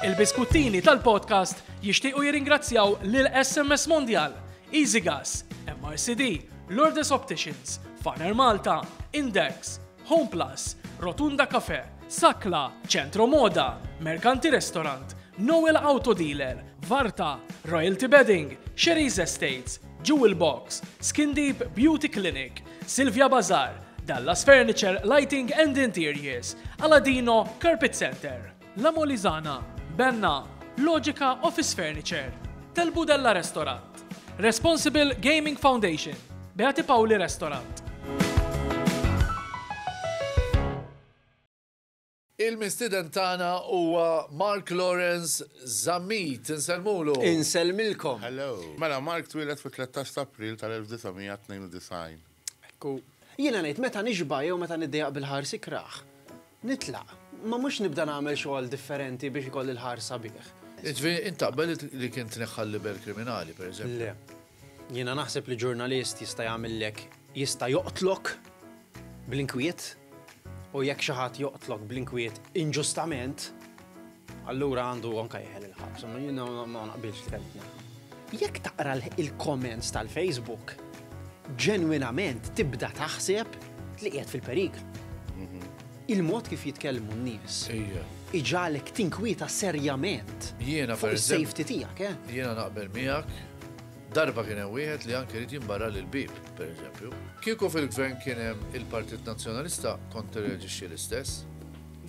Il-biskuttini tal-podcast jixtiequ jirringrazzjaw lil SMS Mondial, EasyGas, MRCD, Lourdes Opticians, Farner Malta, Index, Homeplus, Rotunda Cafe, Sakla, Centro Moda, Mercanti Restaurant, Noel Auto Dealer, Varta, Royalty Bedding, Sherry's Estates, Jewel Box, Skin Deep Beauty Clinic, Silvia Bazar, Dallas Furniture, Lighting and Interiors, Aladino Carpet Center, La Molizana, Benna, Logica Office Furniture, Telbu Della Restaurant, Responsible Gaming Foundation, Beati Pauli Restaurant. Il-mistiden tagħna huwa Mark Lawrence Zammit, inselmulu. Inselmilkom. Hello. Mela, Mark twilet fi-13 April tal-1992. Jiena ngħid meta niġba jew meta niddejjaq bil-ħarsi kraħ. Nitlaq, ma mhux nibda nagħmel xogħol differenti biex ikoll il-ħar sabiħ. Iġifieri intaqbel li kien tneħħal liber kriminali, pereżempju. Le. Jiena naħseb li ġurnalist jista' jagħmellek jista' joqtlok bl-inkwiet u jekk xi ħadd joqtlok bl-inkwiet inġustament, allura għandu anke jeħel il-ħabs. Jiena ma naqbilx l-kelma. Jekk taqra il-comments tal-Facebook, ġenwinament tibda taħseb li qiegħed fil-periklu. Il-mod kif jitkellmu n-nies iġalek tinkwieta serjament fuq is-safety tiegħek, Jiena naqbel miegħek, darba kien hemm wieħed li anke rid jinbarra lil bib, pereżempju. Kieku fil-gvern kien hemm il-Partit Nazzjonalista kont tirreġixxi l-istess.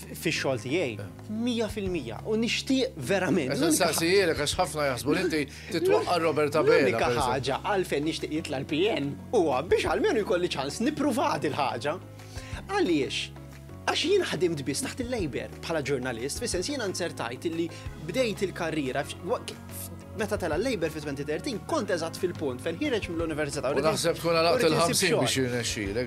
Fix-xogħol tiegħi 100% u nixtieq verament. Saqsijierek għax ħafna jaħsbu li inti titwaqqa' Roberta Bela. L-unika ħaġa għalfejn nixtieq jitla l-PN huwa biex għalmenu jkolli ċans nippruvat il-ħaġa. Għaliex? Għax jien ħadimt biss taħt il-Labor bħala ġurnalist, fis-sens jiena nsertajt illi bdejt il-karriera meta tela l-Labor fi 2013 kont eżatt fil-punt fejn ħireġ mill-Università. U naħseb tkun għalaqt il-50 biex jirnexxielek.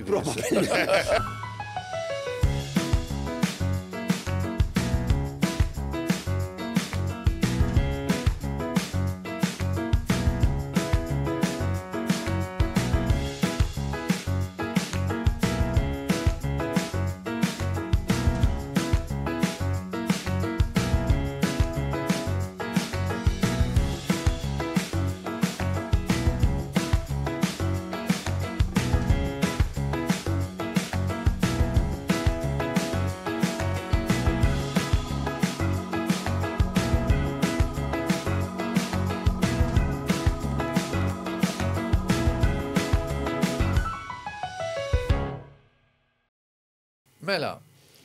Mela,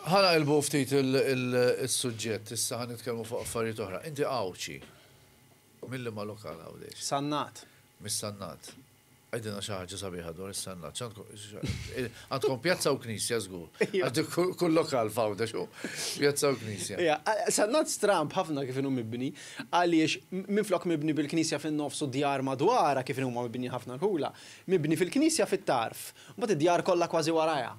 ħana qilbu ftit il-suġġett, issa ħan nitkellmu fuq affarijiet oħra. Inti Awċi, milli ma lokal għawdex? Sannat. Mis-Sannat. Għajdina xi ħaġa sabiħa dwar is-Sannat. Għandkom pjazza u knisja żgur. Għandek kull lokal f'għawdex u pjazza u knisja. Sannat stramp ħafna kif inhu mibni, għaliex minflok mibni bil-knisja fin-nofs u djar madwara kif huma mibni ħafna l-ħula, mibni fil-knisja fit-tarf, mbagħad id-djar kollha kważi warajha.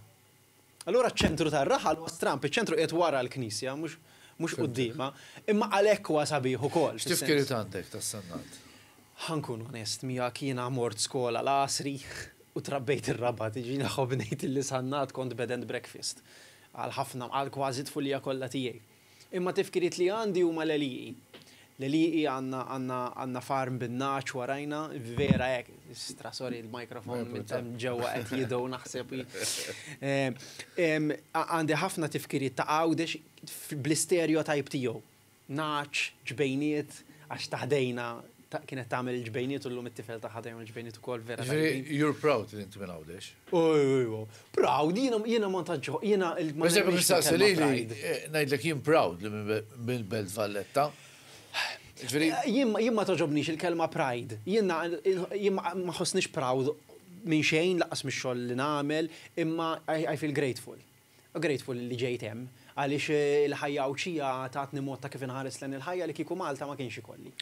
Allura ċ-ċentru tar-raħal huwa stramp, iċ-ċentru qiegħed wara l-knisja, mhux qudiema, imma għalhekk huwa sabiħ ukoll. X'tifkirit għandek tas-Sannat? Ħankun onest miegħek jiena mort skola l-għasri u trabbejt ir-raba tiġi naħob ngħid illi Sannat kont bed and breakfast għal ħafna għal kważi tfulija kollha tiegħi. Imma tifkiriet li għandi huma l-Eliqi. L-Eliqi għandna farm bin-naċ warajna, vera hekk, sorry il-mikrofon minn ġewwa qed jidgħu naħseb. Għandi ħafna tifkiriet ta' Għawdex bl-istereotype tiegħu. Naċ, ġbejniet, għax taħdejna kienet tagħmel il-ġbejniet u llum it-tifel ta' ħadejn il-ġbejniet ukoll vera. You're proud li inti minn Għawdex. Proud, jiena montaġġo, jiena il-Eżempju nistaqsi lili ngħidlek jien proud li minn Belt Valletta. Jien ma toġobniex il-kelma pride. Jien ma ħossniex proud minn xejn laqas mix-xogħol li nagħmel, imma I feel grateful. Grateful li ġejt hemm għaliex il-ħajja Awċija tatni mod ta' kif inħares lejn il-ħajja li kieku Malta ma kienx ikolli.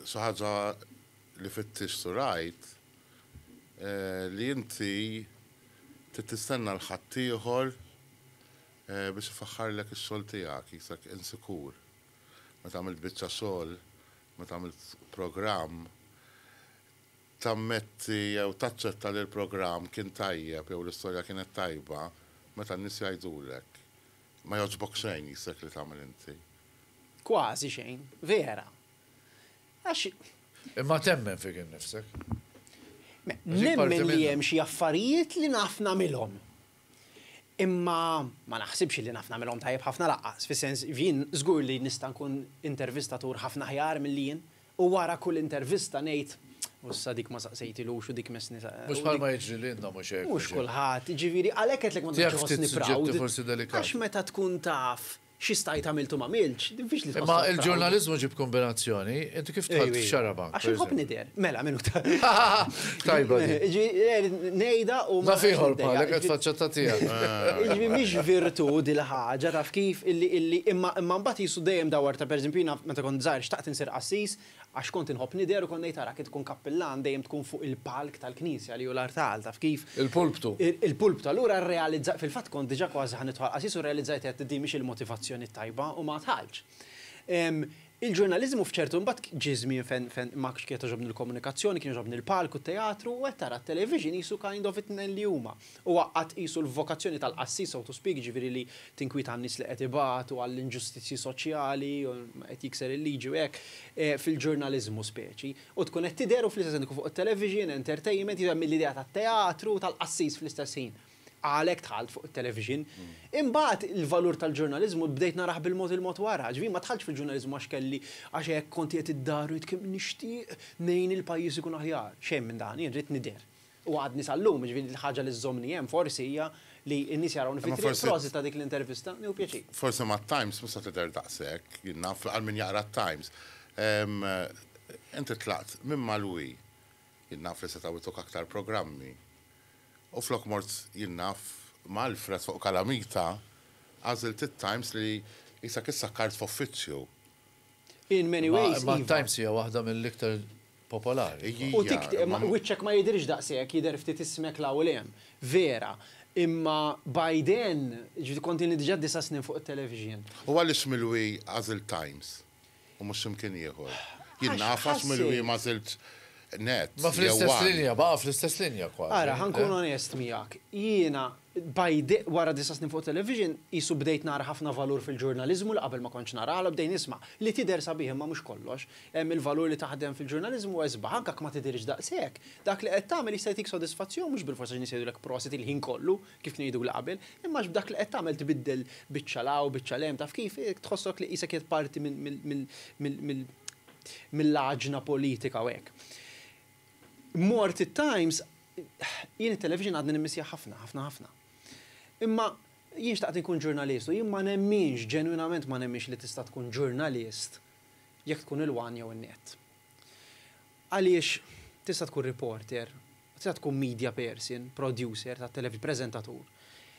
Xi ħaġa li fittix to right li inti tistenna l-ħadd ieħor biex ifaħħarlek ix-xogħol tiegħek jisak insikur. Meta tagħmel biċċa xogħol, meta tagħmel programm, tammetti jew taċċetta li l-programm kien tajjeb jew l-istorja kienet tajba, meta n-nies jgħidulek. Ma joġbok xejn jisek li tagħmel inti. Kważi xejn, vera. Għax Imma temmen fik innifsek. nemmen li hemm xi affarijiet li naf nagħmilhom. Imma ma naħsibx li naf nagħmilhom tajjeb ħafna laqqas, fis-sens jien żgur li nista' nkun intervistatur ħafna ħjar milli jien u wara kull intervista ngħid Ussa dik ma saqsejtilux u dik mesni. Mux bħalma jiġri l-inna mux hekk. Mux kulħadd, ġifieri għalhekk qed lek ma tħossni proud. Forsi delikat. Għax meta tkun taf xi stajt għamiltu ma milx, diffiċli tħoss. Imma il-ġurnalizmu ġib kombinazzjoni, inti kif tħalt f'xarabank? Għax inħobb nider, mela minnu ta' Tajba. Nejda u ma fiħor bħalek qed faċċata tiegħek. Ġifieri mhix virtu dil ħaġa taf kif illi imma mbagħad jisu dejjem dawar ta' pereżempju meta kont żgħar xtaqt insir qassis għax kont inħobb nider u kont ngħid ara kif tkun kappellan dejjem tkun fuq il-palk tal-Knisja li hu l-artal taf kif. Il-pulptu. Il-pulptu. Allura rrealizza fil-fatt kont diġà kważi ħanitħol qassis u realizzajt qed di mhix il-motivazzjoni tajba u ma tħallx. Il-ġurnalizmu fċertu mbagħad ġizmi fejn ma kienu ġobni l-komunikazzjoni, kienu ġobni l-palk u t-teatru u qed tara t-television jisu kind of it-tnejn li huma. U qatt qisu l-vokazzjoni tal-qassis so to speak, ġifieri li tinkwita n-nies li qed ibatu għall-inġustizzi soċjali u qed jikser il-liġi u hekk fil-ġurnalizmu speċi. U tkun qed tidher fl-istess ħin fuq it-television, entertainment, jgħid mill-idea tat-teatru tal-qassis fl-istess ħin. Għalek tħalt fuq il-television. Imbagħad il-valur tal-ġurnalizmu bdejt naraħ il-mod wara. Ġifieri ma tħallx fil-ġurnalizmu għax kelli għax hekk kont qed iddaru kemm nixtieq nejn il-pajjiż ikun aħjar. Xejn minn dan, jien rid nider. U għadni sal-lum, ġifieri l-ħaġa li żommni hemm forsi hija li n-nies jarawni fit-triq prożi ta' dik l-intervista, nieħu pjaċir. Forsi ma' Times mhux se tidher daqshekk, jien naf għal min jaqra Times. Inti tlaqt minn Malwi, jien naf li se tagħmiltok aktar programmi. U flok mort jinnaf mal-Alfred fuq Kalamita, għazilt it-Times li jisak issa-kart f'uffiċċju. In many ways. Ma Times hija waħda mill-iktar popolari. U wiċċek ma jidirx daqshekk, jidher ftit ismek l-ewwel vera. Imma Biden ġifieri kontinni diġà 9 snin fuq it-television. U għaliex Milwi għażil Times u mhux imkien ieħor. Jien naf għax Milwi ma żilt net. Ma fl-istess linja, fl-istess linja kważi. Ara, ħankun onest miegħek. Jiena wara 9 snin fuq television jisu bdejt nara ħafna valur fil-ġurnalizmu li qabel ma kontx narala bdejn nisma' li tidher sabiħ imma mhux kollox. Hemm il-valur li taħdem fil-ġurnalizmu eżbaħ anke ma tidhirx daqshekk. Dak li qed tagħmel jista' jtik sodisfazzjon mhux bil-forsa ġieni jgħidulek prosit il-ħin kollu kif kienu jgħidu qabel, imma b'dak li qed tagħmel tibiddel biċċalaw, biċċalem taf kif tħossok li qisek qed parti mill-aġna politika u hekk. Mort it-Times, jien it-television għadni nimmissija ħafna. Imma jien xtaqt nkun ġurnalist u jien ma nemminx, ġenwinament ma nemminx li tista' tkun ġurnalist jekk tkun il-wan jew in-net. Għaliex tista' tkun reporter, tista' tkun media person, producer ta' television, prezentatur.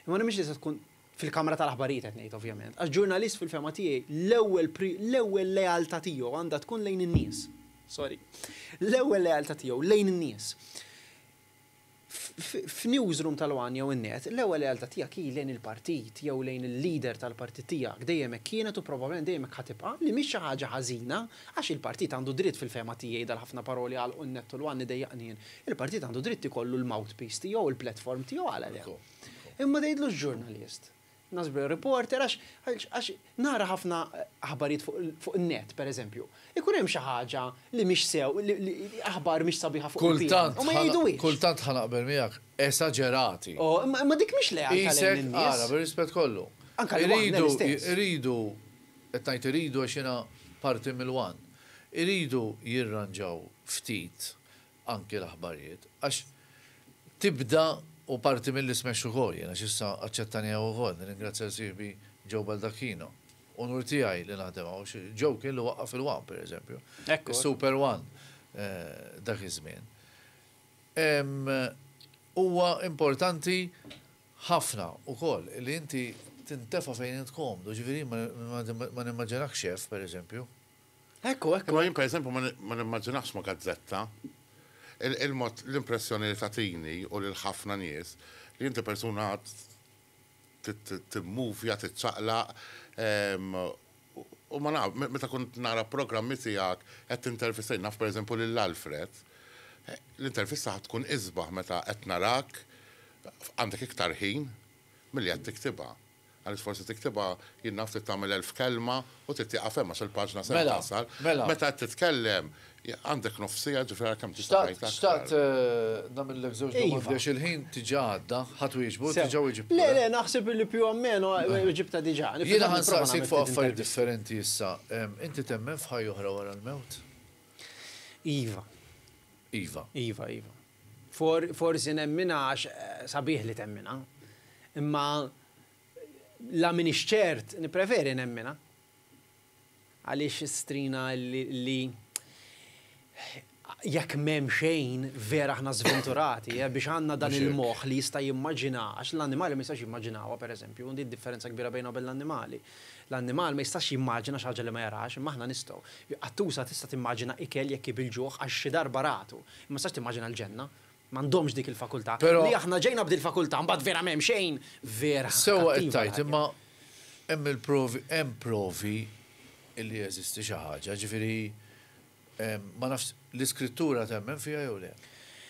Imma nemminx li tista' tkun fil-kamra tal-aħbarijiet qed ngħid ovvjament. Għax ġurnalist fil-fema tiegħi l-ewwel lealtà tiegħu għandha tkun lejn in-nies. L-ewwel lealtà tiegħu lejn in-nies. F'newsroom tal-wan jew in-net, l-ewwel lealtà tiegħek hi lejn il-partit jew lejn il-leader tal-partit tiegħek dejjem hekk kienet u probabbilment dejjem hekk ħatibqa' li mhix xi ħaġa ħażina għax il-partit għandu dritt fil-fema tiegħi dal-ħafna paroli għal un-net u l-wan idejjaqnien. Il-partit għandu dritt ikollu l-mouthpiece tiegħu il-platform tiegħu għal hekk. Imma tgħidlu ġurnalist. Nasbru reporter għax nara ħafna aħbarijiet fuq in-net, pereżempju. Ikun hemm xi ħaġa li mhix sew, li aħbar mhix sabiħa fuq il-pjan. U ma jgħidux. Kultant ħanaqbel miegħek esaġerati. Ma dik mhix lealtà lejn in-nies. Ara, bir-rispett kollu. Anke iridu qed ngħid iridu għax jiena parti mill-wan. Iridu jirranġaw ftit anke l-aħbarijiet għax tibda u parti mill-ismexxu kol, jena xissa aċċettani għaw kol, ringrazzja l-sirbi Joe Baldacchino. Unur tijaj li naħdem għaw, Joe kien li waqqa fil-One, per eżempju. Super One, dak iż-żmien. Huwa importanti ħafna u kol, li inti tintefa fejn intkomdu, ġifiri ma nimmaġinax xef, per eżempju. Ekku. Ma jien, per eżempju, ma nimmaġinax ma gazzetta. Il-mod l-impressjoni li tatini u l-ħafna nies li inti persuna timmuvja, titċaqlaq u ma naf, meta kont nara programmi tiegħek qed tintervista naf pereżempju lill-Alfred, l-intervista ħad tkun isbaħ meta qed narak għandek iktar ħin milli qed tiktibha. Għalix forsi tiktibha jinnaf tagħmel 1000 kelma u tittiqa femma xil-paġna se Mela, tasal. mela. Meta titkellem għandek nofsija ġifier kemm tista' Xtaqt nagħmellek żewġ domandi għax il-ħin tiġa għadda, ħadd wieġbu, tiġa wieġib. Le, naħseb li più o meno ġibta diġà. Jiena ħansaqsik fuq affarijiet differenti issa. Inti temmen f'ħajja oħra wara l-mewt? Iva. Iva. Forsi nemmina għax sabiħ li temmina. Imma la minix ċert, nipreferi nemmina. Għaliex strina li jekk m'hemm xejn vera aħna żventurati biex għandna dan il-moħħ li jista' jimmaġina għax l-annimali ma jistax jimmaġinawha pereżempju, u differenza kbira bejna u l-annimali. L-annimal ma jistax jimmaġina xi ħaġa li ma jarax, imma aħna nistgħu. Qattuża tista' timmaġina ikel jekk bil-ġuħ għax xi darba ratu, imma tistax timmaġina l-ġenna. M'għandhomx dik il-fakultà. Li aħna ġejna b'dil fakultà mbagħad vera m'hemm xejn vera. Sewwa qed tajt imma hemm il-provi hemm provi illi jeżisti xi ħaġa, ġifieri ma nafx l-iskrittura temmen fiha jew le.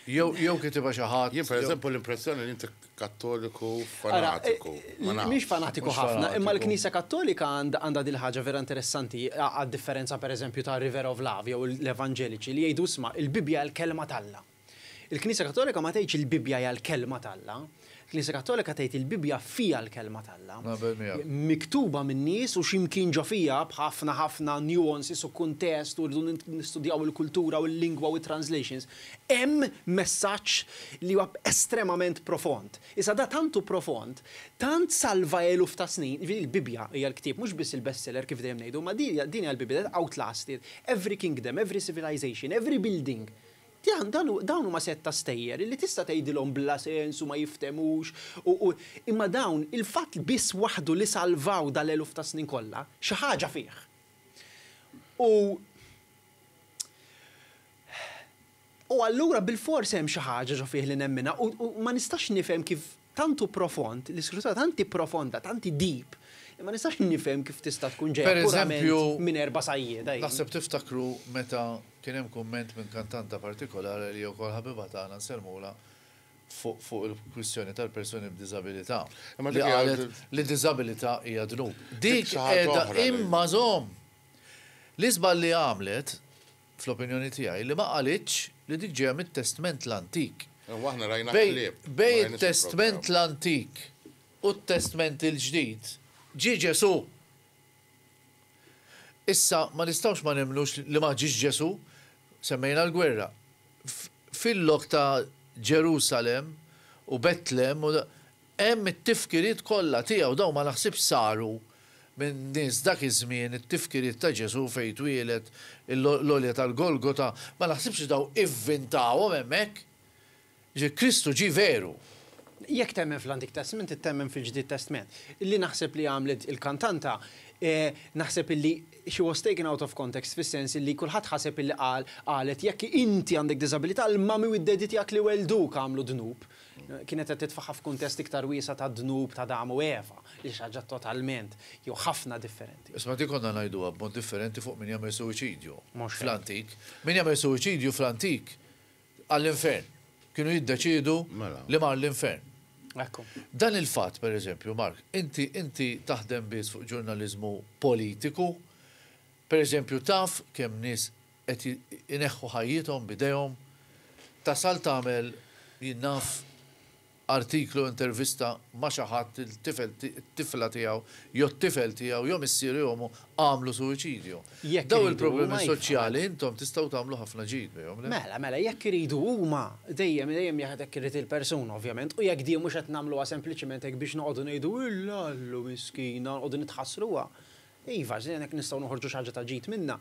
Jew kitibha xi ħadd. Jien pereżempju l-impressjoni li inti kattoliku fanatiku. Mhix fanatiku ħafna, imma l-Knisja Kattolika għandha dil ħaġa vera interessanti għad-differenza pereżempju ta' River of Love jew l-Evangeliċi li jgħidu isma' il-Bibja l-kelma tal-Alla. Il-Knisja Kattolika ma tgħidx il-Bibja hija l-kelma tal-Alla. Il-Knisja Kattolika tgħid il-Bibja fija l-kelma tal-Alla. Miktuba minn nies u x'imkien ġo fija b'ħafna nuances u kuntest u rridu nistudjaw il-kultura u l-lingwa u translations. Hemm messaġġ li huwa estremament profond. Issa da tantu profond, tant salva eluf ta' snin, il-Bibja hija l-ktieb mhux biss il-bestseller kif dejjem ngħidu, ma din hija l-Bibja that outlasted every kingdom, every civilization, every building. Dawn huma setta stejjer li tista' tgħidilhom bla sens u ma jiftemux imma dawn il-fatt biss waħdu li salvaw dal-eluf ta' snin kollha xi ħaġa fih. U allura bil-fors hemm xi ħaġa ġo fih li nemmina u ma nistax nifhem kif tantu profond, l-iskrittura tanti profonda, tanti deep, ma nistax nifhem kif tista' tkun ġejja purament minn erba' sajjieda. Naħseb tiftakru meta kien hemm kumment minn kantanta partikolari li wkoll ħabiba tagħna nselmula fuq il-kwistjoni tal-persuni b'diżabilità. Li qalet li diżabilità hija dnub. Dik qiegħda imma żomm. L-iżbal li għamlet fl-opinjoni tiegħi li ma qalitx li dik ġejja mit-Testament l-Antik. Bej it-Testament l-Antik u t-Testament il-ġdid ġi Ġesu. Issa ma nistgħux ma nemlux li ma ġiex Ġesu, semmejna l-gwerra. Fil-lok ta' Ġerusalem u Betlem hemm it-tifkiriet kollha tiegħu dawn ma naħsibx saru minn nies dak iż-żmien it-tifkiriet ta' Ġesu fejn twieled l-olja tal-Golgota, ma naħsibx daw ivvintawhom hemmhekk. Kristu ġi veru. Jekk temmen fl-Antik Testament, temmen fil-Ġdid Testament. Illi naħseb li għamlet il-kantanta, naħseb illi she was taken out of context fis-sens illi kulħadd ħaseb illi qalet jekk inti għandek diżabilità l-mami u d-dedi tiegħek li welduk għamlu dnub. Kienet qed titfaħ f'kuntest iktar wiesa ta' dnub ta' Adam u Eva, li ħaġa totalment jew ħafna differenti. Isma' dik konna ngħiduha b'mod differenti fuq min jagħmel suwiċidju fl-Antik. Min jagħmel suwiċidju fl-Antik għall-infern. Kienu jiddeċidu li mar l-infern. Dan il-fatt, per eżempju, Mark, inti taħdem biss fuq ġurnalizmu politiku, per eżempju, taf kemm nies qed ineħħu ħajjithom bidejhom, tasal tagħmel jinnaf artiklu intervista ma' xi ħadd it-tifla tiegħu jew t-tifel tiegħu jew missier jom għamlu suwiċidju. Daw il-problemi soċjali intom tistgħu tagħmlu ħafna ġid bihom. Mela, jekk iridu huma dejjem jekk irid il-persuna ovvjament u jekk di mhux qed nagħmluha sempliċement hekk biex noqogħdu ngħidu illallu miskina noqogħdu nitħassruha. Iva, ġenek nistgħu noħorġu xi ħaġa ta' ġid minna.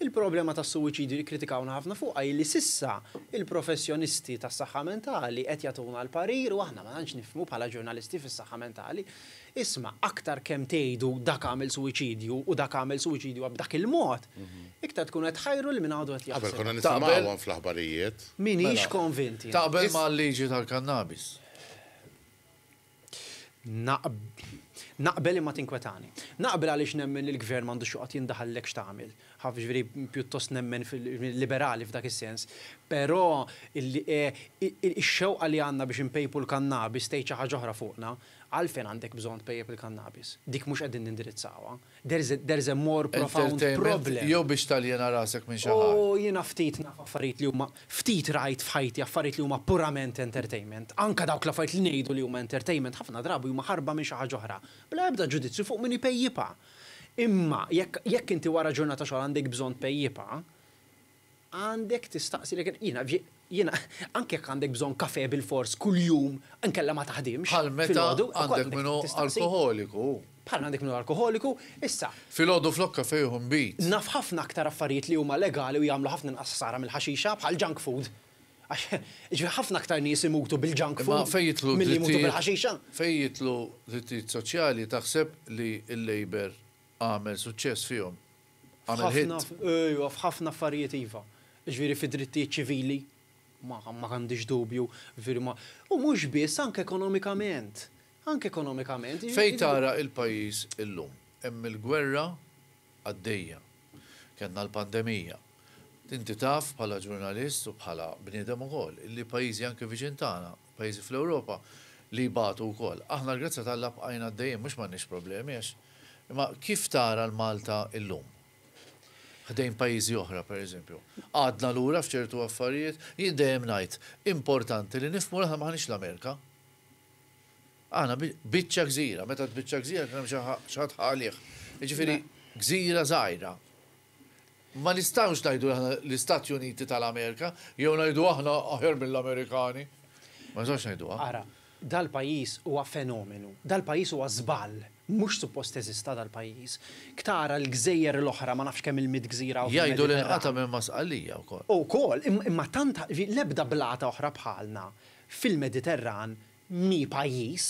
Il-problema tas-suwiċidju li kritikawna ħafna fuqha li sissa il-professjonisti tas-saħħa mentali qed jagħtuna l-parir u aħna ma tantx nifhmu bħala ġurnalisti fis-saħħa mentali. Isma' aktar kemm tgħidu dak għamel suwiċidju u dak għamel suwiċidju b'dak il-mod, iktar tkun qed ħajru li min għadu qed jaħseb. Qabel konna nisimgħuhom fl-aħbarijiet. Minix konvinti. Taqbel mal-liġi tal-kannabis. Naqbel imma tinkwetani. Naqbel għaliex nemmen li l-gvern m'għandux joqgħod jindaħallek x'tagħmel. Ħaf ġifieri pjuttost nemmen fil-liberali f'dak is-sens. Però ix-xewqa li għandna biex impejpu l-kannabis tgħid xi ħaġa oħra fuqna, għalfejn għandek bżonn tpejjeb il-kannabis. Dik mhux qegħdin nindirizzawa. There's a more profound problem. Jew biex taljena rasek minn xi ħadd. Jiena ftit naf affarijiet li huma ftit rajt f'ħajti affarijiet li huma purament entertainment. Anka dawk l-affarijiet li ngħidu li huma entertainment ħafna drabi huma ħarba minn xi ħaġa oħra. Bla ebda ġudizzju fuq min ipejjibha. Imma jekk inti wara ġurnata xogħol għandek bżonn tpejjibha, għandek tistaqsi jiena anke jekk għandek bżonn kafe bil-fors kuljum inkella ma taħdimx. Bħal meta għandek minnu alkoholiku. Bħal għandek minnu alkoholiku, issa. Filgħodu flok kafe u mbit. Naf ħafna aktar affarijiet li huma legali u jagħmlu ħafna inqas sara mill-ħaxixa bħal junk food. Għax ħafna aktar nies imutu bil-junk food milli jmutu bil-ħaxixa. Fejn jitlu drittijiet soċjali taħseb li l-Labor għamel suċċess fihom. F'ħafna affarijiet iva. Ġifieri fid-drittijiet ċivili ma għandix dubju, u mhux biss anke ekonomikament. Anke ekonomikament. Fejn tara il-pajjiż illum hemm il-gwerra għaddejja. Kenna l-pandemija. Inti taf bħala ġurnalist u bħala bniedem ukoll illi pajjiżi anke viċin tagħna, pajjiżi fl-Ewropa li batu wkoll. Aħna l-grazza tal-lab għajna għaddejjin mhux m'għandniex problemi għax. Imma kif tara l-Malta illum? Ħdejn pajjiżi oħra, pereżempju. Għadna lura f'ċertu affarijiet, jien dejjem ngħid, importanti li nifhmu aħna maħniex l-Amerika. Aħna biċċa gżira, meta tbiċċa gżira kien hemm xi ħadd ħalih. Jiġifieri gżira żgħira. Ma nistgħux ngħidu l-Istati Uniti tal-Amerika, jew ngħidu aħna aħjar mill-Amerikani. Ma nistgħux ngħiduha. Ara, dal-pajjiż huwa fenomenu, dal-pajjiż huwa żball. Mhux suppost eżista dal-pajjiż. Ktara l-gżejjer l-oħra ma nafx kemm il-mid gżira u jgħidu li nqata minn masqalija wkoll. Ukoll, imma tant l-ebda blata oħra bħalna fil-Mediterran mi pajjiż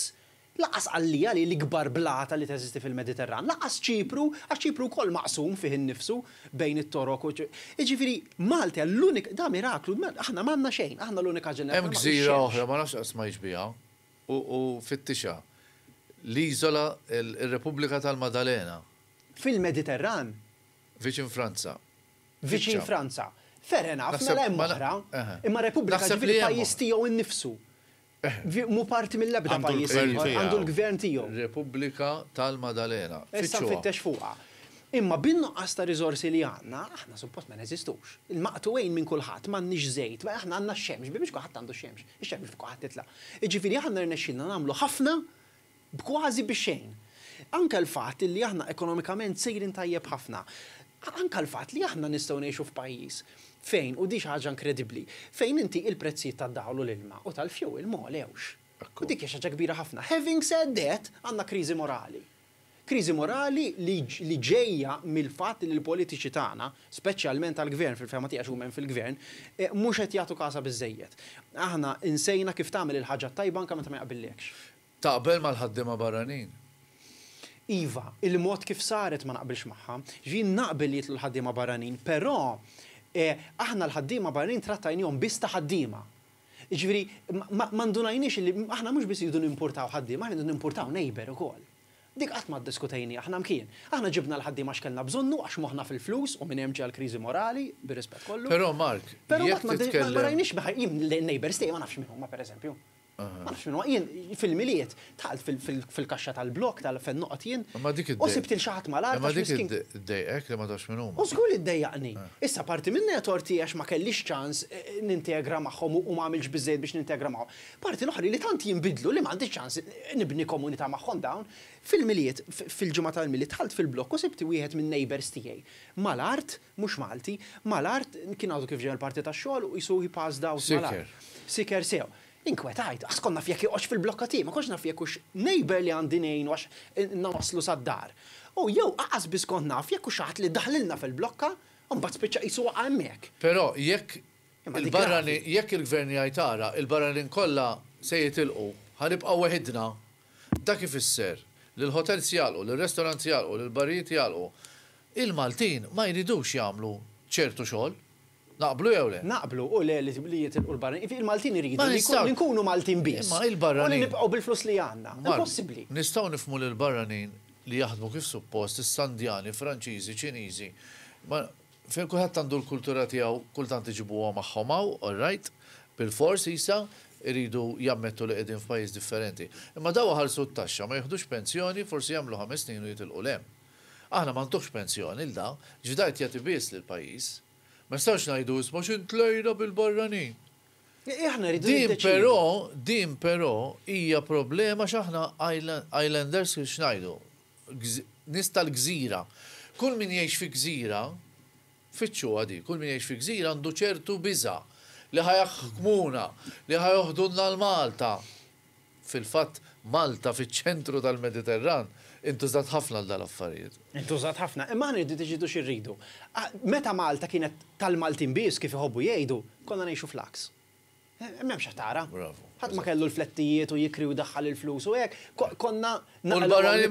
laqas qallija li l-ikbar blata li teżisti fil-Mediterran, laqas Ċipru, għax Ċipru wkoll maqsum fih innifsu bejn it-torok u Jiġifieri Malta l-unika da miraklu, aħna m'għandna xejn, aħna l-unika ġenerali. Hemm gżira oħra ma nafx qas ma jiġbiha u fit-tixa. L-iżola il-Repubblika tal-Madalena. Fil-Mediterran? Viċin Franza. Viċin Franza. Fair enough, mela hemm oħra. Imma Repubblika ġifieri pajjiż tiegħu innifsu. Mu parti mill-ebda pajjiż għandu l-gvern tiegħu. Repubblika tal-Madalena. Issa nfittex fuqha. Imma bin-nuqqas ta' riżorsi li għandna, aħna suppost ma neżistux. Il-maqtuwejn minn kulħadd m'għandniex żejt, aħna għandna x-xemx, biex kulħadd għandu x-xemx. Ix-xemx fi kulħadd titla'. Jiġifieri aħna rnexxilna nagħmlu ħafna b'kważi bixejn. Anka l-fatt li aħna ekonomikament sejrin tajjeb ħafna. Anka l-fatt li aħna nistgħu ngħixu f'pajjiż fejn u di ħaġa inkredibbli, fejn inti il-prezzijiet tad-dawl u l-ilma u tal-fjuwil ma għolewx. U dik hija ħaġa kbira ħafna. Having said that, għandna kriżi morali. Kriżi morali li ġejja mill-fatt li l-politiċi tagħna, speċjalment tal-gvern fil-fema tiegħek huma fil-gvern, mhux qed jagħtu kasa biżejjed. Aħna insejna kif tagħmel il-ħaġa tajba anke meta ma jaqbillekx. Taqbel mal-ħaddiema barranin? Iva, il-mod kif saret ma naqbilx magħha, ġin naqbel li jitlu l-ħaddiema barranin, però aħna l-ħaddiema barranin trattajnihom biss ta' ħaddiema. Ġifieri ma ndunajniex li aħna mhux biss jridu nimportaw ħaddiema, aħna jridu nimportaw neighbor ukoll. Dik qatt ma ddiskutejni aħna mkien. Aħna ġibna l-ħaddiema x'kellna bżonnu għax moħħna fil-flus u minn hemm ġie l-kriżi morali, bir-rispett kollu. Però Mark, jekk ma rajniex l-neighbors tiegħi ma nafx minn huma pereżempju. Ma nafx minn jien fil-miliet tħalt fil-kaxxa tal-blok tal-fennoqgħod jien. U sibt il-xaħat mal-art. Ma dik iddejqek li ma tafx minn huma. U żgur li ddejjaqni. Issa parti minni torti għax ma kellix ċans nintegra magħhom u ma għamilx biżejjed biex nintegra magħhom. Parti l-oħra li tant jinbidlu li m'għandix ċans nibni komunità magħhom dawn. Fil-miliet, fil-ġimgħa tal-miliet tħalt fil-blok u sibt wieħed minn neighbors tiegħi. Mal-art, mhux Malti, mal-art kien għadu kif ġej il-parti tax-xogħol u jisuhi pass daw mal-art. Siker sew. Inkwetajt, għas konna fjek joqx fil-blokka tiegħi, ma konx naf jekk hux neighbor li għandi ngħin għax nawaslu sad-dar. U jew aqas biss kont naf jekk hux ħadd li daħlilna fil-blokka, u mbagħad spiċċa qisu waqa' hemmhekk. Però jekk il-gvern jgħid tara, il-barranin kollha se jitilqu, ħanibqgħu weħidna, dak ifisser li l-hotels jalqu, l-restorants jalqu, l-barijiet jalqu. Il-Maltin ma jridux jagħmlu ċertu xogħol. Naqblu jew le? Naqblu u le li jitilqu l-barranin. Il-Maltin iridu li nkunu Maltin biss. Ma il-barranin. U li nibqgħu bil-flus li għandna. Impossibbli. Nistgħu nifhmu lil barranin li jaħdmu kif suppost, is-Sandjani, Franċiżi, Ċiniżi. Ma fejn kulħadd għandu l-kultura tiegħu kultant iġibuha magħhom hawn, all right, bil-fors isa, iridu jammettu li qegħdin f'pajjiż differenti. Imma daw ħarsu t-taxxa, ma jieħdux pensjoni, forsi jagħmlu 5 snin u jitilqu lem. Aħna ma ntux pensjoni l-da, ġdajt jagħti biss lill-pajjiż. Ma nistgħux ngħidu isma' x'intlejna bil-barranin. Aħna rridu Din però hija problema x'aħna islanders x'ngħidu. Nies tal-gżira. Kull min jgħix fi gżira, fitxu għadi, kull min jgħix fi gżira għandu ċertu biża' li ħajaħkmuna, li ħajoħdunna l-Malta. Fil-fatt Malta fiċ-ċentru tal-Mediterran intużat ħafna l-dal-affarijiet. Intużat ħafna, imma ħna rridu tiġidu xirridu. Meta Malta kienet tal-Maltin biss kif iħobbu jgħidu, konna ngħixu flaks. M'hemmx tara. Bravo. Ħadd ma kellu l-flettijiet u jikri u daħħal il-flus u hekk, konna il-barani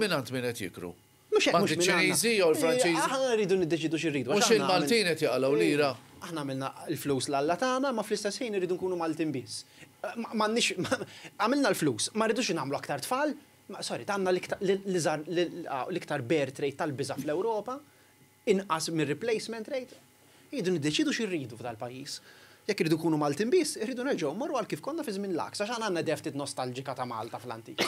minant min qed jikru. Mhux hekk mhux Ċiniżi jew l-Franċiżi. Aħna rridu niddeċidu x'irridu. Mhux il-Maltin qed jaqalgħu lira. Aħna għamilna l-flus l-alla tagħna, ma fl-istess ħin irridu nkunu Maltin biss. Għamilna l-flus, ma rridux nagħmlu aktar tfal, sorry, għandna l-iktar bear rate tal-biża fl-Ewropa, inqas mir-replacement rate. Irridu niddeċidu x'irridu f'dal-pajjiż. Jekk irridu kunu Maltin biss, irridu nerġgħu marru għal kif konna fi żmien l-aks, għax għandna deftit nostalġika ta' Malta fl-antik.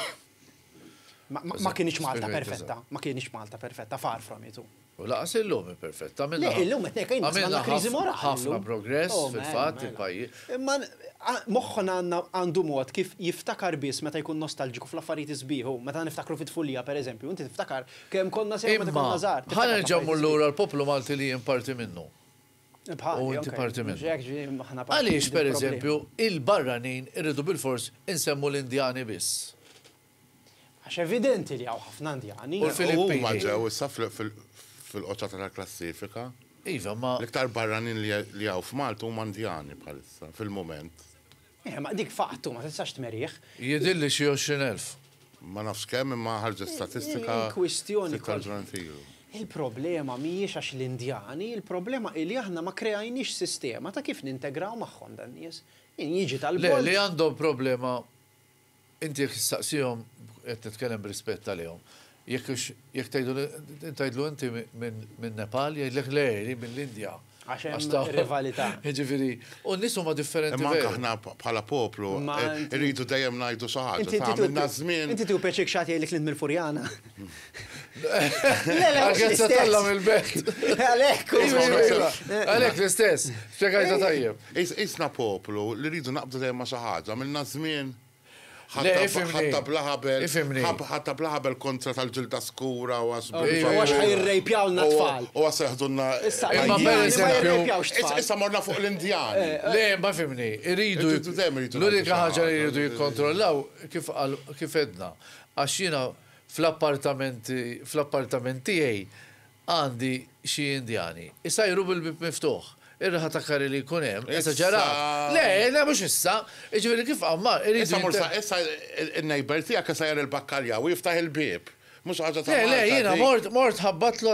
Ma kienx Malta perfetta, ma kienx Malta perfetta, far from it. U laqas illum perfetta. Le, illum qed ngħid għandna kriżi morali. Ħafna progress fil-fatt il-pajjiż. Imma moħħna għandu mod kif jiftakar biss meta jkun nostalġiku fl-affarijiet isbieħu, meta niftakru fit-tfulija pereżempju, inti tiftakar kemm konna sew meta konna żgħar. Ħa nerġgħu lura l-poplu Malti li parti minnu. U inti parti minnu. Għaliex pereżempju il-barranin irridu bil-fors insemmu l-Indjani biss. Għax evidenti li għaw ħafna Indjani. U l-Filippini. Ma ġew issa fil-qoċċa tal-klassifika. Iva, ma. L-iktar barranin li għaw f'Malta huma Indjani bħalissa fil-moment. Ma dik fattu ma tistax tmerieħ. Jidilli xi 20,000. Ma nafx kemm imma ħarġet statistika. Kwistjoni tal-ġurnatilu. Il-problema mhijiex għax l-Indjani, il-problema li aħna ma krejajniex sistema ta' kif nintegraw magħhom dan nies. Jiġi tal-bol. Li għandhom problema inti jekk tistaqsihom qed nitkellem b'rispett għalihom. Jekk tgħidlu inti minn Nepal, jgħidlek le mill-Indja. Għax hemm rivalità. Ġifieri, u n-nies huma differenti. Imma aħna bħala poplu irridu dejjem ngħidu xi ħaġa. Għamilna żmien. Inti tu peċik xagħti jgħidlek lint mill-Furjana. Għagħazza tallam il-bet. Għalek l-istess. Spiegajta tajjeb. Isna poplu li rridu naqbdu dejjem ma' xi ħaġa. Għamilna żmien. Ħatta blaħabel kontra tal-ġilda skura u għax ħajrrejpjawna tfal. U għaseħdunna. Issa morna fuq l-Indjani. Le, ma fimni, irridu. L-unika ħaġa li irridu jikkontrollaw kif edna. Għax jiena fl-appartamenti għandi xi Indjani. Issa jru bil-bib miftuħ. Irraħa takkari li kunem, issa ġara. Le, mux issa, iġveri kif għamma, issa il-nejber tijak issa jar il-bakkalja u jiftaħ il-bib. Mux ħagġa ta' Le, jina mort ħabbat l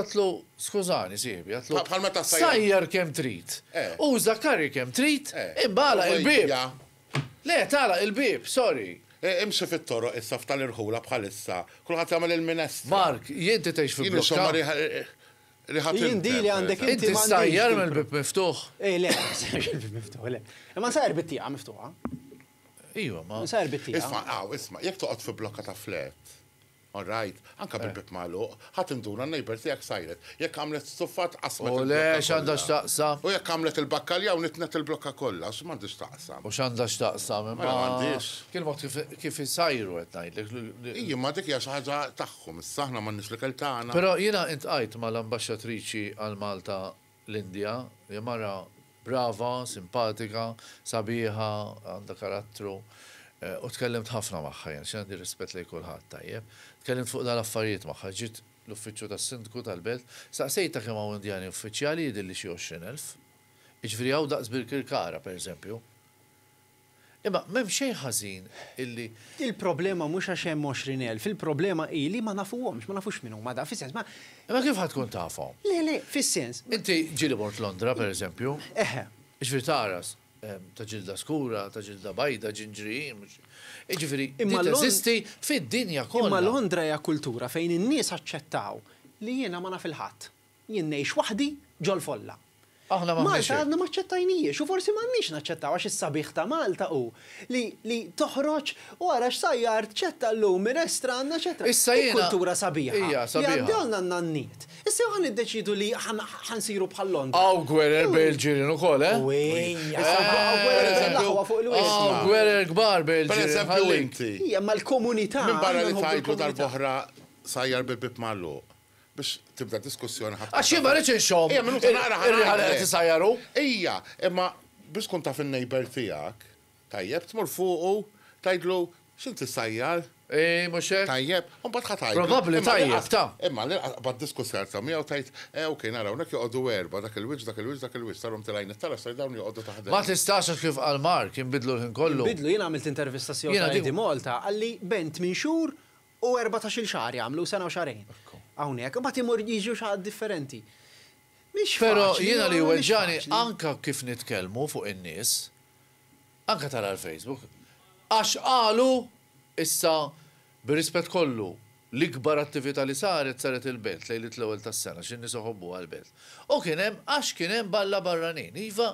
skużani, sibi, għatlu. Sajjar kem trit. Uża karri kem trit, imbala il-bib. Le, tala il-bib, sorry. Imxi fit-toro issa f'tal-irħula bħalissa, kullħat jagħmel il-minest. Mark, jinti tgħix fil-blokka. Jindi li għandek inti sajjar mill-bib miftuħ. Le, il-bib miftuħ, le. Ma sajjar bittija miftuħa. Iwa, ma. Sajjar bittija. Isma, jek toqgħod fi blokka ta' flet. All right, anka bil-bib magħluq, ħadd induna n-nejber tiegħek sajret. Jekk għamlet stuffat qasmet. U le, x'għandha x'taqsam. U jekk għamlet il-bakkalja u nitnet il-blokka kollha, m'għandix taqsam. U x'għandha x'taqsam, Ma m'għandix. Kien mod kif isajru qed ngħidlek. Ija, ma dik hija xi ħaġa tagħhom, issa aħna m'għandniex l-ikel tagħna. Però jiena intqajt mal-ambaxxatriċi għal Malta l-Indja, hija mara brava, simpatika, sabiħa, għandha karattru. U tkellimt ħafna magħha, jien x'għandi rispett lejn kulħadd tajjeb. Tkellimt fuq dal-affarijiet magħha, ġiet l-uffiċċju tas-sindku tal-belt, saqsejta kemm hawn Indjani uffiċjali jidilli xi 20,000. Jiġifieri hawn daqs bil-Kirkara pereżempju. Imma m'hemm xejn ħażin illi. Il-problema mhux għax hemm 20,000, il-problema hi li ma nafuhomx, ma nafux min huma da, fis-sens ma. Imma kif ħadd tkun tafhom? Le, fis-sens. Inti ġieli mort Londra pereżempju. Eħe. Jiġifieri taras ta' ġilda skura, ta' ġilda bajda, ġinġrijin. Ġifieri, teżisti fid-dinja kollha. Imma Londra hija kultura fejn in-nies aċċettaw li jiena ma naf il-ħadd. Jien ngħix waħdi ġol folla. Aħna ma Malta għadna maċċettajnijiex, u forsi m'għandniex naċċettaw għax is-sabiħ ta' Malta u li toħroġ u għara x'sajjar ċetta llum minestra għandna ċetra. Issa jiena- kultura sabiħa. Hija sabiħa. Li għaddewna n-nanniet. Issa jew niddeċidu li ħansiru bħal Londra. Għaw gwerer bil-ġirin ukoll, eh? Gwerer kbar Per bil-ġirin. eżempju, inti, Hija mal-komunità. minn barra li aħna nħobbu tajdu l-komunità. dal-boħra sajjar bil-bib mallu biex tibda diskussjoni ħadd. Għax jien ma rridx inxomm. Ija, minuta naqra ħana Ir-riħala għamlek. qed isajjaru. Ija, imma biex kun taf il-neighbor tijak, tajjeb, tmur fuqu, tajdlu, xinti sajjar, Mux hekk. tajjeb, un bat ħatajdu. Probabbli tajjeb, ta'. Imma li bad diskussjar ta' miegħu tajt, ok, naraw, nek joqogħdu erba, dak il-wiċ, dak il-wiċ, dak il-wiċ, tarom tilajn it-tara, saj dawn joqogħdu taħdem. Ma tistax kif għal Mark jinbidlu l-ħin kollu. Bidlu, jien għamilt intervista Jiena sjoni dik- di Malta, għalli bent minn xhur u 14 xahar jagħmlu sena u xarejn. Hawnhekk, imbagħad imur jiġu xi differenti. Mhix Pero faċli, jiena li mhix weġġani faċli. anka kif nitkellmu fuq in-nies, anka tara l-Facebook, għax qalu issa birispett kollu l-ikbar attività li saret il-belt lejlit l-ewwel tas-sena x'in nies iħobbu għall-belt. U kien hemm għax kien hemm balla barranin. Iva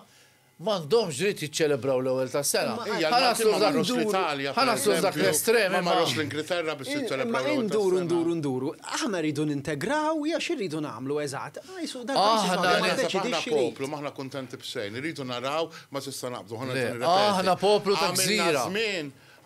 m'għandhomx dritt jiċċelebraw l-ewwel tas-sena. Ija, Ħanaslu ma marrux l-Italja. per ħanaslu dak eżempju, l-estremi. Ma marrux l-Ingilterra biex Ma jiċċelebraw. nduru. Aħna rridu nintegraw, ja xirridu nagħmlu eżatt. Jsu dak Aħna poplu, maħna kontenti b'xejn, irridu naraw ma s'issa naqbdu ħana Le, nirrepeti. aħna poplu ta' gżira.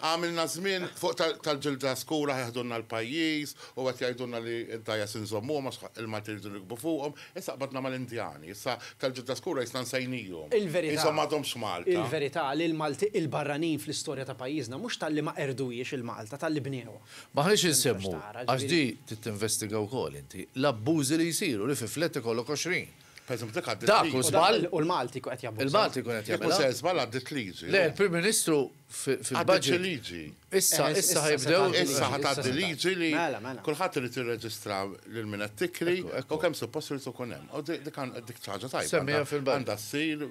Għamilna żmien fuq tal-ġilda skura ħeħdunna l-pajjiż u għat jgħidunna li d-dajja sinżommu ma il-Malti rridu nikbu fuqhom, issa qbadna mal-Indjani, issa tal-ġilda skura jisna nsejnijhom. Il-verità. Issa m'għadhomx Malta. Il-verità li l-Malti il-barranin fl-istorja ta' pajjiżna mhux tal-li ma erdujiex il-Malta, tal-li bniewa. Maħniex insemmu, tara, għax di titinvestiga wkoll inti, l-abbużi li jsiru li fi fletti kollok 20. Per eżempju, dik għaddit Dak liġi. u żball. U l-Malti qed jabbużaw. Il-Malti kun qed Jekk jagħmilha. se żball għaddit liġi. Le, il-Prim Ministru Għaddit fil-budget. liġi. Issa Issa ħajbdew. se Issa Liġi, ħatgħaddi issa liġi li Mela. kulħadd irid jirreġistra lil min qed tikri Ekku. u kemm suppost irid ikun hemm. U dik ħaġa tajba. Semmija fil-budget. Għandha ssir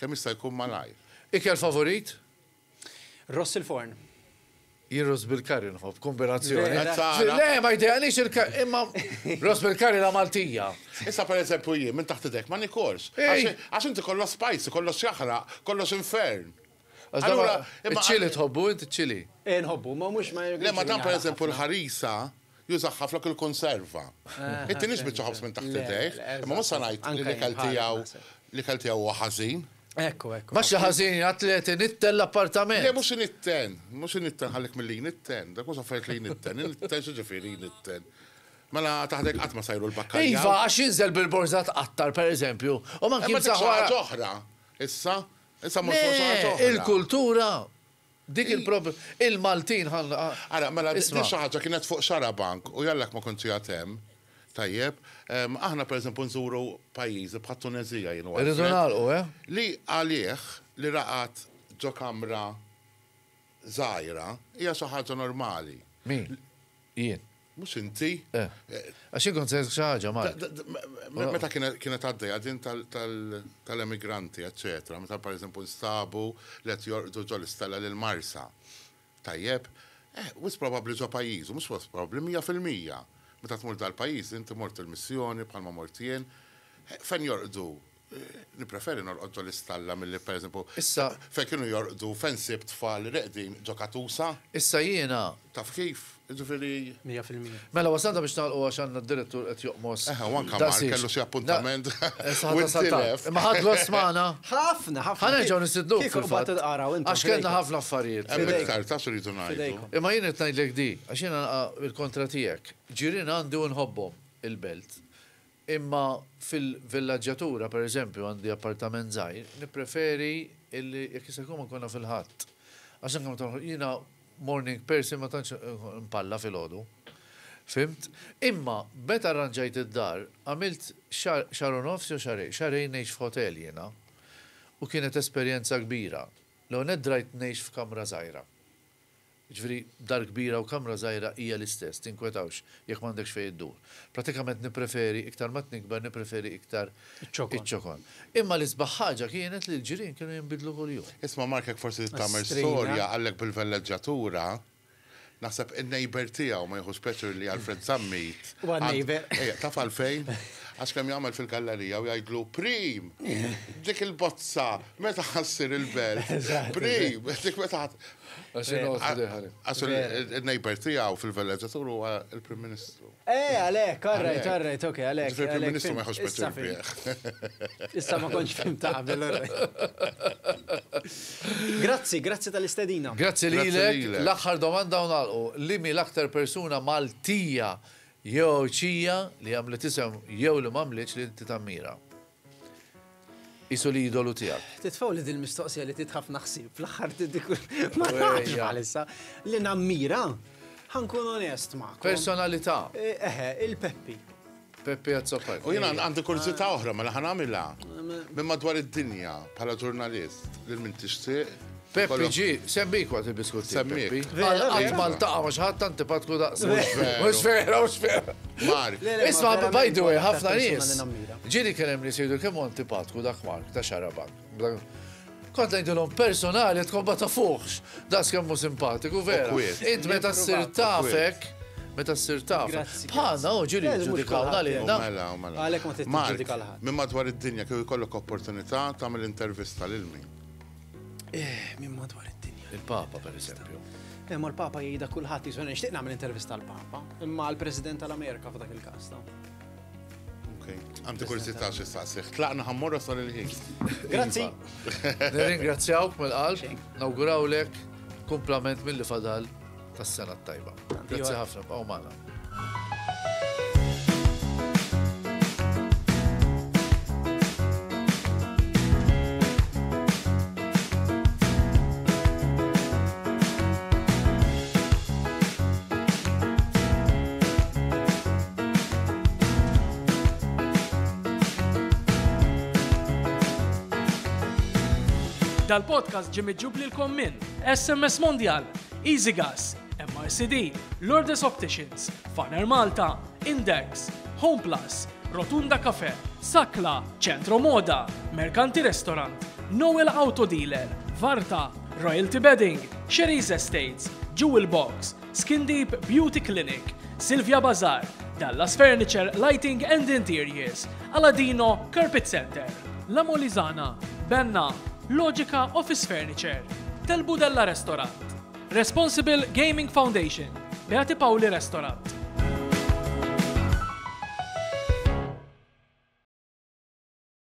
kemm jista' jkun malajr. Ikel favorit? Ross il-forn. Jirros bil-karri nħobb, kombinazzjoni. Vera. Tara. Le, ma jdejjanix il-karri, imma Ross bil-karri la Maltija. Issa per eżempju jien minn taħt idek ma nikorx. Ej. Għax inti kollox spicy, kollox jaħraq, kollox infern. Allura, Allura, imma- iċ-ċili tħobbu, inti ċili. Nħobbu, ma mhux ma Le ma dan per eżempju l-ħarisa jużaħħa flok il-konserva. Inti nix biċċaħobs minn taħt Le, idek, le, imma mhux sa ngħid Anke li l-ikel tiegħu jinħaraq, li-ikel tiegħu huwa ħażin. Ekku. Ma xi ħażin atleti nittel Le, l-appartament. mux nitten, ħallek mill-li nitten, dak mux affariet li nitten, nitten xieġifiri nitten. Mela taħdek għatma sajru l-bakkalja. Iva, għax jinżel bil-borzat qattar, per eżempju. U man kien dik saħħa. xaħġa oħra. Issa mux xaħġa oħra. Il-kultura, dik il-problem. Il-Maltin ħanna. Ara, mela dik Isma'. xaħġa kienet fuq xara bank u jallak ma konti għatem. Tajjeb, aħna per eżempju nżuru pajizi bħat Tunezija jenu Irridu nagħlqu, eh? Li għalieħ li raqat ġo kamra zaħira hija xi ħaġa normali. Min? Jien. Mux inti. Għax inkun sejt xaħġa, ma. Meta kienet għaddej għadin tal-emigranti, eccetera, meta per eżempju nstabu li għet jorqdu ġol istella l-Marsa. Tajjeb, wis probabli ġo pajizu, mux wis probabli 100%. Meta tmur dal-pajiz, inti mort il-missjoni, bħalma mortien, fen jorqdu? Nipreferi norqod ġo l-istalla mill-li per eżempju. Issa. Fen kienu jorqdu, fen sibt tfal reqdin ġo Katusa, Issa jiena. taf kif? Ġifiri. 100%. Mela wasanta biex nagħlqu għax għandna d-direttur qed joqmos. Wan kamar, kellu xi appuntament. Ma ħadd gost magħna. ħafna. Ħanerġgħu nisidluk Kif fil-fatt. qbad tqaraw intom. Għax kellna ħafna affarijiet. Iktar, ta' xridu ngħidu. Fidejkom. Imma jien qed ngħidlek di, għax jiena il-kontra tiegħek. Ġirien għandi u nħobbhom il-belt. Imma fil-villaġġatura, per eżempju, għandi appartament żgħir, nippreferi illi jekk jista' jkun ma konna fil-ħadd. Għax anke jiena morning person ma tantx impalla fil-ħodu. Fimt? Imma, meta arranġajt id-dar, għamilt xar u nofs jew xarejn ngħix f'hotel jiena. U kienet esperjenza kbira. Lew nedrajt ngħix f'kamra żgħira. Ġifieri dar kbira u kamra żgħira hija l-istess, tinkwetawx jekk m'għandekx fejn iddur. Pratikament nippreferi iktar ma tikber nippreferi iktar iċ-ċokon. Imma l-isbaħ ħaġa kienet li l-ġirien kienu jinbidlu kuljum. Isma' Mark jekk forsi tagħmel Strina. storja għallek bil-velleġġatura, naħseb in-neighbor tiegħu ma jieħu speċi li Alfred Zammit. Huwa neighbor. Taf għalfejn? Għax kemm jagħmel fil-gallerija u jgħidlu prim, dik il-bozza, meta ħassir il-belt. Prim, dik meta Għax il-nejber tiegħu fil-velleġatur huwa il-Prim Ministru. Għalek, alright, ok, għalek. Il-Prim Ministru ma jħoss biex Issa ma konċ fim taqbel. Grazzi tal-istedina. Grazzi lilek. L-aħħar domanda unalqu. Li mi l-aktar persuna Maltija jew ċija li għamlet isem jew li mamliċ li titammira? Isu li idolu tijak. Titfaw li dil-mistoqsija li titħaf naħsib, fl-axħar tidikun. Ma naħx għalissa. Li nammira, ħankun onest ma. Personalità. Il-Peppi. Peppi għazzoppaj. U jena għandi kurzita oħra, ma laħan għamilla. Minn madwar id-dinja, bħala ġurnalist, li l-min tixtieq. Peppi ġi, semmik għat il-biskutti. Semmik. Għat Malta, għax ħat antipatku daqs. Mux vera. Mark. Isma, by the way, ħafna nis. Ġiri kienem li sejdu kemm antipatku dak Mark, ta' xarabak. Kont għajdilom personali, tkun bata fuħx. Das kemmu simpatiku, vera. Int meta s-sir tafek, Bħana, ġiri ġudikawna li Mela. Għalek ma t-ġudika l-ħad. Minn madwar id-dinja kif ikollok opportunità tagħmel intervista lil min. Minn madwar id-dinja. Il-Papa, per esempio. Ma l-Papa jgħida kulħadd jisuna nixtieq nagħmel intervista l-Papa, imma l-President tal-Amerika f'dak il-każ. Għandi kurzita x'istaqsih. Tlaqna ħammorra sar il-ħin. Grazzi. Nirringrazzjawk mill-qalb, nawgurawlek kumplament mill-li fadal tas-sena tajba. Grazzi ħafna b'għaw magħna. Dal-podcast ġi miġġub lilkom minn SMS Mondial, EasyGas, MRCD, Lourdes Opticians, Faner Malta, Index, Homeplus, Rotunda Cafe, Sakla, Centro Moda, Mercanti Restaurant, Noel Auto Dealer, Varta, Royalty Bedding, Sherry's Estates, Jewel Box, Skin Deep Beauty Clinic, Silvia Bazar, Dallas Furniture, Lighting and Interiors, Aladino Carpet Center, La Molizana, Benna, Logica Office Furniture, Telbu Della Restaurant, Responsible Gaming Foundation, Beati Pauli Restaurant,